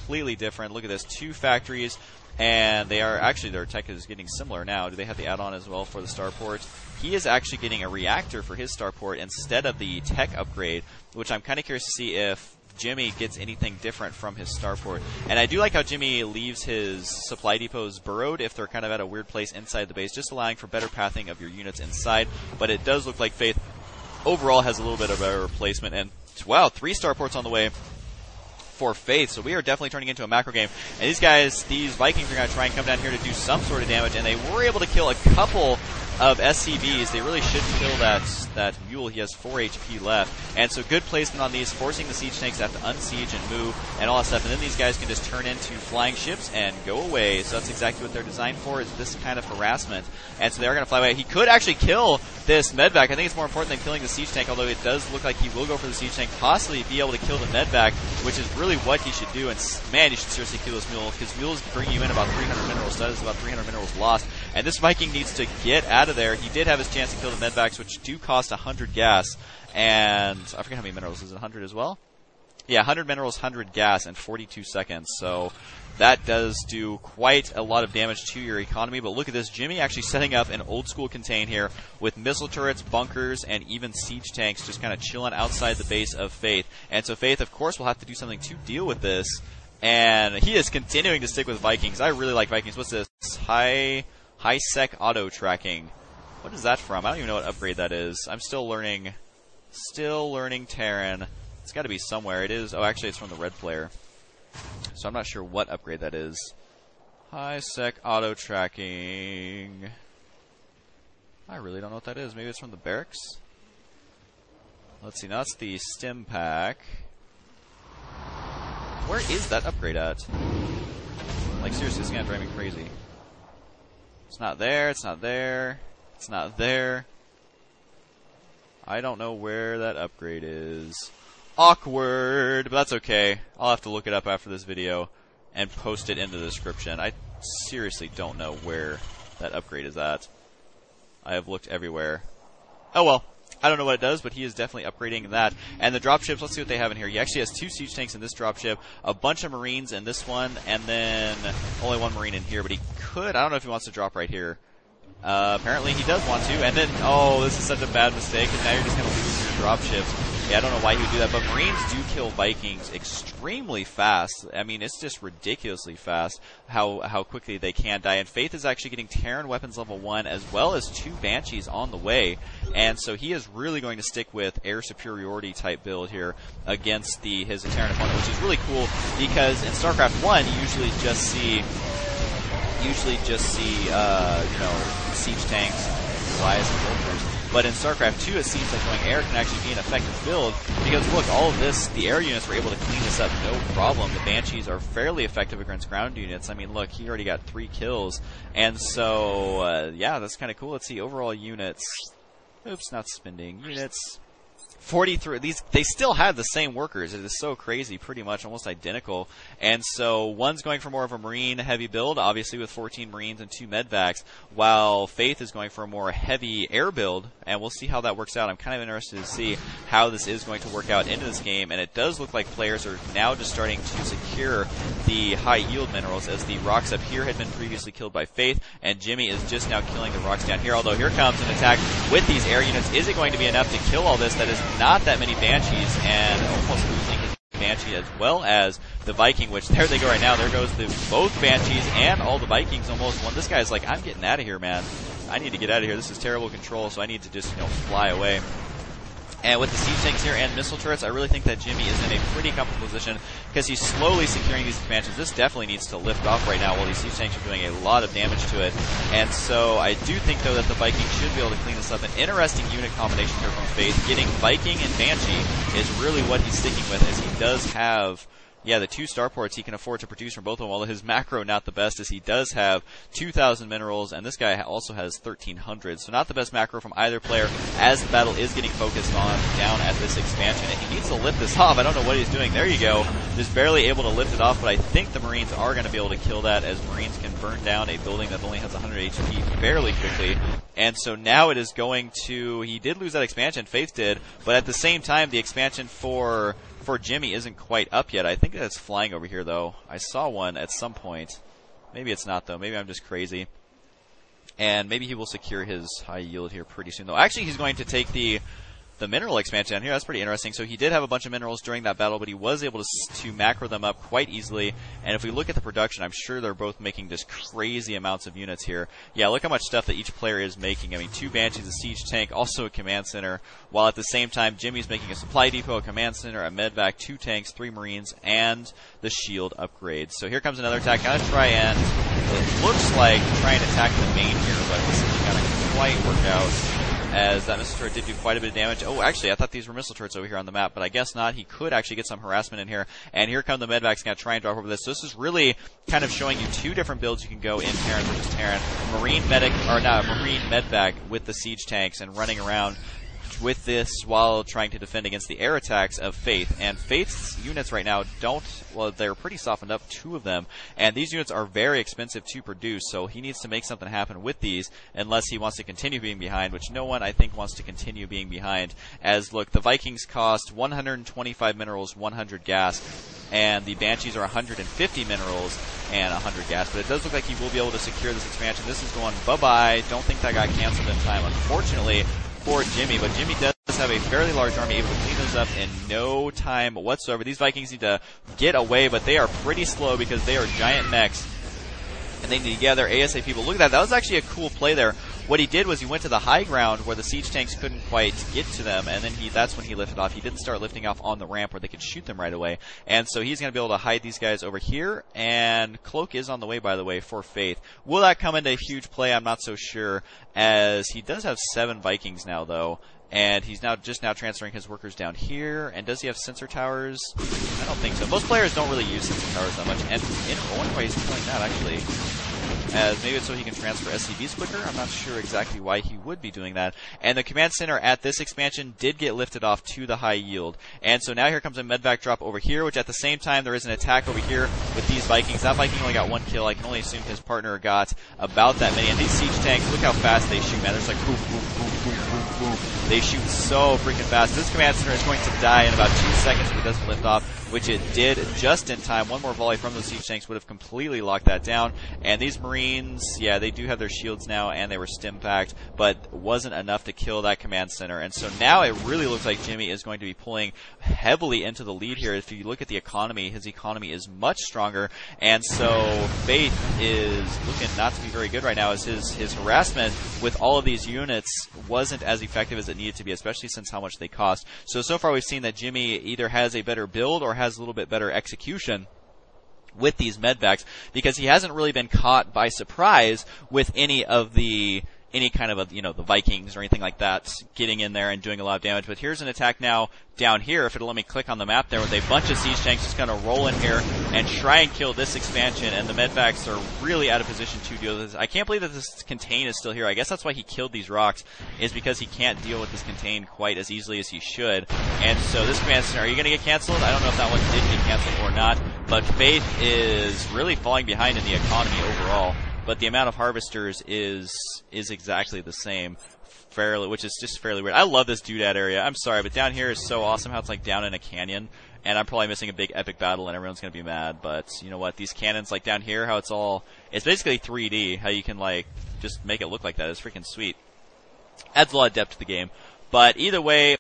completely different. Look at this, 2 factories, and they are actually, their tech is getting similar now. Do they have the add-on as well for the starport? He is actually getting a reactor for his starport instead of the tech upgrade, which I'm kind of curious to see if Jimmy gets anything different from his starport. And I do like how Jimmy leaves his supply depots burrowed if they're kind of at a weird place inside the base, just allowing for better pathing of your units inside. But it does look like Fayth overall has a little bit of a replacement. And wow, 3 starports on the way for Fayth, so we are definitely turning into a macro game. And these guys, these Vikings are going to try and come down here to do some sort of damage, and they were able to kill a couple of SCVs. They really should kill that mule. He has 4 HP left. And so good placement on these, forcing the siege tanks to have to unsiege and move and all that stuff. And then these guys can just turn into flying ships and go away. So that's exactly what they're designed for, is this kind of harassment. And so they're going to fly away. He could actually kill this medvac. I think it's more important than killing the siege tank, although it does look like he will go for the siege tank, possibly be able to kill the medvac, which is really what he should do. And man, you should seriously kill this mule, because mules bring you in about 300 minerals. That is about 300 minerals lost. And this Viking needs to get out of there. He did have his chance to kill the medvacs, which do cost 100 gas. And I forget how many minerals. Is it 100 as well? Yeah, 100 minerals, 100 gas, and 42 seconds. So that does do quite a lot of damage to your economy. But look at this. Jimmy actually setting up an old school contain here with missile turrets, bunkers, and even siege tanks just kind of chilling outside the base of Fayth. And so Fayth, of course, will have to do something to deal with this. And he is continuing to stick with Vikings. I really like Vikings. What's this? High sec auto tracking. What is that from? I don't even know what upgrade that is. I'm still learning Terran. It's got to be somewhere. It is. Oh, actually, it's from the red player. So I'm not sure what upgrade that is. High sec auto tracking. I really don't know what that is. Maybe it's from the barracks. Let's see. Now that's the stim pack. Where is that upgrade at? Like, seriously, this is gonna drive me crazy. It's not there. It's not there. It's not there. I don't know where that upgrade is. Awkward, but that's okay. I'll have to look it up after this video and post it in the description. I seriously don't know where that upgrade is at. I have looked everywhere. Oh well. I don't know what it does, but he is definitely upgrading that. And the dropships, let's see what they have in here. He actually has 2 siege tanks in this dropship, a bunch of marines in this one, and then only 1 marine in here. But he could, I don't know if he wants to drop right here. Apparently he does want to. And then, oh, this is such a bad mistake, and now you're just going to lose your dropships. Yeah, I don't know why he would do that, but Marines do kill Vikings extremely fast. I mean, it's just ridiculously fast how quickly they can die. And Fayth is actually getting Terran weapons level 1 as well as 2 Banshees on the way. And so he is really going to stick with air superiority type build here against his Terran opponent, which is really cool because in StarCraft 1 you usually just see siege tanks, flies, and vultures. But in StarCraft 2, it seems like going air can actually be an effective build because, look, all of this, the air units were able to clean this up no problem. The Banshees are fairly effective against ground units. I mean, look, he already got 3 kills. And so, yeah, that's kind of cool. Let's see, overall units. Oops, not spending. Units. 43. They still have the same workers. It is so crazy, pretty much almost identical. And so one's going for more of a marine heavy build, obviously with 14 marines and 2 medvacs, while Fayth is going for a more heavy air build. And we'll see how that works out. I'm kind of interested to see how this is going to work out into this game. And it does look like players are now just starting to secure the high yield minerals, as the rocks up here had been previously killed by Fayth, and Jimmy is just now killing the rocks down here. Although here comes an attack with these air units. Is it going to be enough to kill all this? That is not that many Banshees, and almost losing his Banshee as well as the Viking, which there they go right now. There goes both Banshees and all the Vikings almost. One, this guy's like, I'm getting out of here, man. I need to get out of here. This is terrible control, so I need to just, fly away. And with the siege tanks here and missile turrets, I really think that Jimmy is in a pretty comfortable position because he's slowly securing these expansions. This definitely needs to lift off right now while these siege tanks are doing a lot of damage to it. And so I do think, though, that the Viking should be able to clean this up. An interesting unit combination here from Fayth. Getting Viking and Banshee is really what he's sticking with, as he does have... Yeah, the 2 starports he can afford to produce from both of them, although his macro not the best, as he does have 2,000 minerals, and this guy also has 1,300. So not the best macro from either player, as the battle is getting focused on down at this expansion. And he needs to lift this off. I don't know what he's doing. There you go. Just barely able to lift it off, but I think the Marines are going to be able to kill that, as Marines can burn down a building that only has 100 HP fairly quickly. And so now it is going to, he did lose that expansion, Fayth did, but at the same time, the expansion for Jimmy isn't quite up yet. I think it's flying over here, though. I saw one at some point. Maybe it's not, though. Maybe I'm just crazy. And maybe he will secure his high yield here pretty soon, though. Actually, he's going to take the mineral expansion down here. That's pretty interesting. So he did have a bunch of minerals during that battle, but he was able to macro them up quite easily. And if we look at the production, I'm sure they're both making just crazy amounts of units here. Yeah, look how much stuff that each player is making. I mean, 2 Banshees, a siege tank, also a command center, while at the same time, Jimmy's making a supply depot, a command center, a medvac, 2 tanks, 3 marines, and the shield upgrades. So here comes another attack. Gonna try and, it looks like, try and attack the main here, but this isn't gonna quite work out, as that missile turret did do quite a bit of damage. Oh, actually, I thought these were missile turrets over here on the map, but I guess not. He could actually get some harassment in here. And here come the medvacs, going to try and drop over this. So this is really kind of showing you 2 different builds you can go in Terran versus Terran. Marine medic, or not, Marine medvac with the siege tanks and running around with this while trying to defend against the air attacks of Fayth. And Fayth's units right now well, they're pretty softened up, 2 of them, and these units are very expensive to produce, so he needs to make something happen with these unless he wants to continue being behind, which no one, I think, wants to continue being behind. As, look, the Vikings cost 125 minerals, 100 gas, and the Banshees are 150 minerals and 100 gas, but it does look like he will be able to secure this expansion. This is going bye-bye. Don't think that got canceled in time, unfortunately, for Jimmy, but Jimmy does have a fairly large army, able to clean those up in no time whatsoever. These Vikings need to get away, but they are pretty slow because they are giant mechs, and they need to gather ASAP. But look at that. That was actually a cool play there. What he did was he went to the high ground where the siege tanks couldn't quite get to them, and then that's when he lifted off. He didn't start lifting off on the ramp where they could shoot them right away. And so he's going to be able to hide these guys over here, and Cloak is on the way, by the way, for Fayth. Will that come into a huge play? I'm not so sure, as he does have 7 Vikings now, though. And he's just now transferring his workers down here. And does he have sensor towers? I don't think so. Most players don't really use sensor towers that much. And I wonder why he's killing that, actually. As maybe it's so he can transfer SCVs quicker. I'm not sure exactly why he would be doing that. And the command center at this expansion did get lifted off to the high yield. And so now here comes a medvac drop over here, which at the same time there is an attack over here with these Vikings. That Viking only got 1 kill. I can only assume his partner got about that many. And these siege tanks, look how fast they shoot, man. There's like boom, boom, boom, boom, boom, boom. They shoot so freaking fast. This command center is going to die in about 2 seconds if it doesn't lift off, which it did just in time. 1 more volley from those siege tanks would have completely locked that down. And these Marines, yeah, they do have their shields now, and they were stim-packed, but wasn't enough to kill that command center. And so now it really looks like Jimmy is going to be pulling heavily into the lead here. If you look at the economy, his economy is much stronger. And so Fayth is looking not to be very good right now, as his harassment with all of these units wasn't as effective as it needed to be, especially since how much they cost. So far we've seen that Jimmy either has a better build or has a little bit better execution with these medvacs, because he hasn't really been caught by surprise with any kind of the Vikings or anything like that getting in there and doing a lot of damage. But here's an attack now down here. If it'll let me click on the map there, with a bunch of siege tanks just going to roll in here and try and kill this expansion, and the medvacs are really out of position to deal with this. I can't believe that this contain is still here. I guess that's why he killed these rocks, is because he can't deal with this contain quite as easily as he should. And so this command center, are you going to get canceled? I don't know if that one did get canceled or not, but Fayth is really falling behind in the economy overall. But the amount of harvesters is exactly the same, which is just fairly weird. I love this doodad area. I'm sorry, but down here is so awesome how it's like down in a canyon, and I'm probably missing a big epic battle, and everyone's gonna be mad. But you know what? These cannons like down here, how it's basically 3D. How you can like just make it look like that is freaking sweet. Adds a lot of depth to the game. But either way,